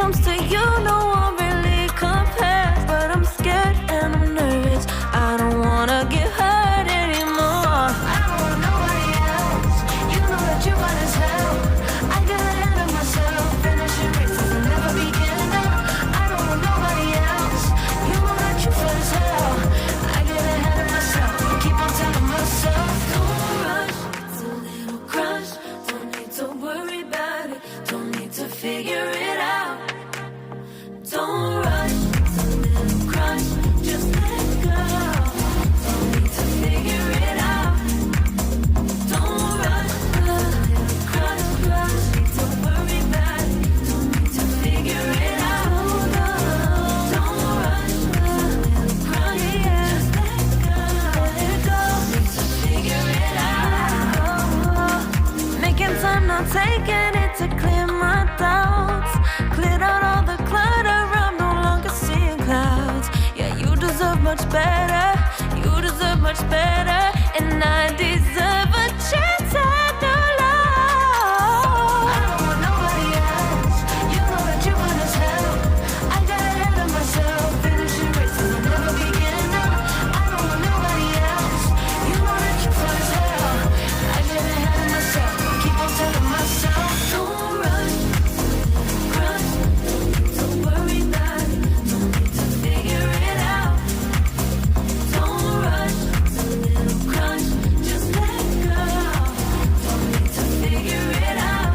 comes to you, no one really compares. But I'm scared and I'm nervous. I don't wanna get hurt anymore. I don't want nobody else. You know that you fine as hell. I get ahead of myself. Finishing races and never beginning. I don't want nobody else. You know that you fine as hell. I get ahead of myself. Keep on telling myself, don't rush. It's a little crush. Don't need to worry about it. Don't need to figure it out. Don't rush. It's a little crush. Just let go. Don't need to figure it out. Don't rush. A little crush. Need to worry about it. Don't need to figure it out. Don't rush. A little crush. Just let go. Need to figure it out. Making time, not taking it to clear my doubts. Cleared out all the clutter. I'm no longer seeing clouds. Yeah, you deserve much better. You deserve much better. And I deserve a chance at new love. I don't want nobody else. You know that you fine as hell. I got ahead of myself. Finishing races and never beginning. I don't want nobody else. You know that you fine as hell. I get ahead of myself. Keep on telling myself, don't rush. Crush. Don't need to worry about it. Don't need to figure it out. Don't rush. It's a little crush. Just let go. Don't need to figure it out.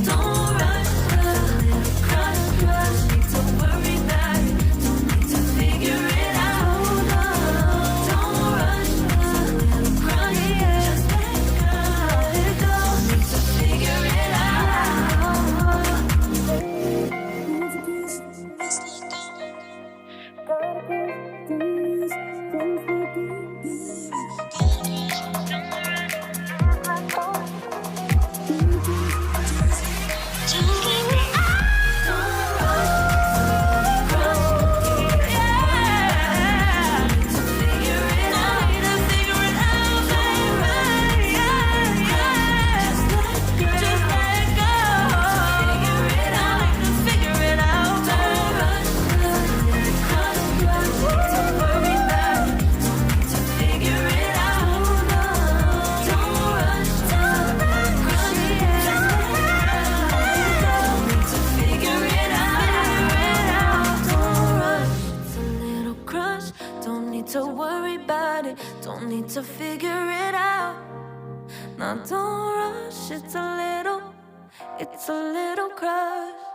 Don't rush. A little crush. Need to worry about it. Don't need to figure it out. Don't rush. A little crush. Just let go. Don't need to figure it to worry about it. Don't need to figure it out. Now don't rush. It's a little crush.